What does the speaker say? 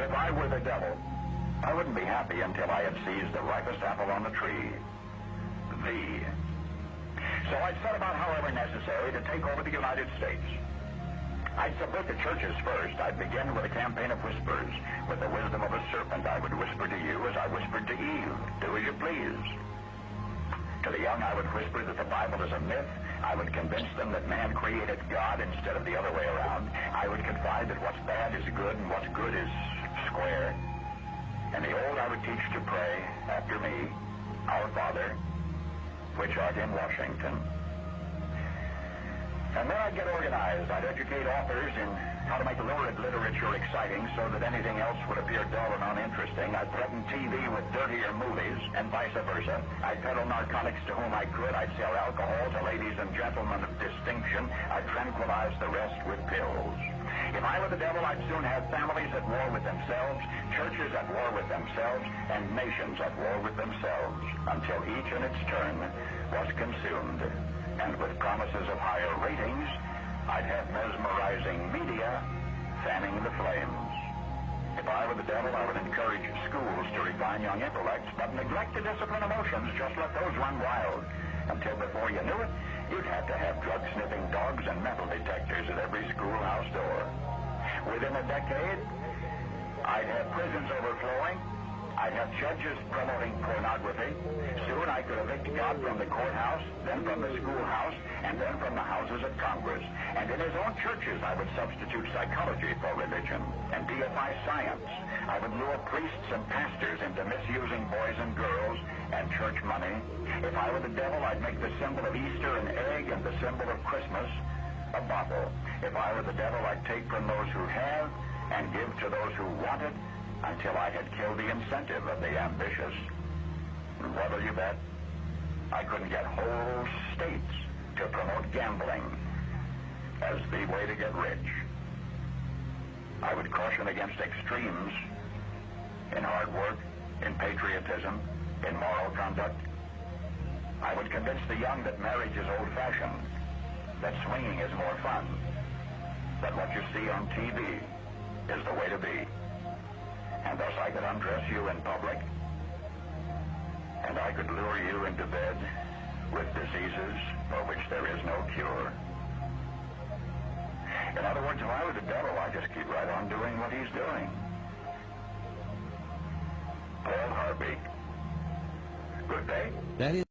If I were the devil, I wouldn't be happy until I had seized the ripest apple on the tree. Thee. So I'd set about, however necessary, to take over the United States. I'd subvert the churches first. I'd begin with a campaign of whispers. With the wisdom of a serpent, I would whisper to you as I whispered to Eve, do as you please. To the young, I would whisper that the Bible is a myth. I would convince them that man created God instead of the other way around. I would confide that what's bad is good and what's good is square. And the old, I would teach to pray after me, Our Father, which art in Washington. And then I'd get organized. I'd educate authors in how to make lurid literature exciting so that anything else would appear dull and uninteresting. I'd threaten TV with dirtier movies and vice versa. I'd peddle narcotics to whom I could. I'd sell alcohol to ladies and gentlemen of distinction. I'd tranquilize the rest with pills. If I were the devil, I'd soon have families at war with themselves, churches at war with themselves, and nations at war with themselves, until each in its turn was consumed. And with promises of higher ratings, I'd have mesmerizing media fanning the flames. If I were the devil, I would encourage schools to refine young intellects, but neglect to discipline emotions. Just let those run wild. Until before you knew it, you'd have to have drug-sniffing dogs and metal detectors at every schoolhouse door. Within a decade, I'd have prisons overflowing. I'd have judges promoting pornography. Soon I could evict God from the courthouse, then from the schoolhouse, and then from the houses of Congress. And in his own churches, I would substitute psychology for religion and deify science. I would lure priests and pastors into misusing boys and girls and church money. If I were the devil, I'd make the symbol of Easter an egg and the symbol of Christmas a bottle. If I were the devil, I'd take from those who have and give to those who want it, until I had killed the incentive of the ambitious. What'll you bet? I couldn't get whole states to promote gambling as the way to get rich. I would caution against extremes in hard work, in patriotism, in moral conduct. I would convince the young that marriage is old-fashioned, that swinging is more fun, that what you see on TV is the way to be. And thus I could undress you in public, and I could lure you into bed with diseases for which there is no cure. In other words, if I were the devil, I'd just keep right on doing what he's doing. Paul Harvey. Good day. That is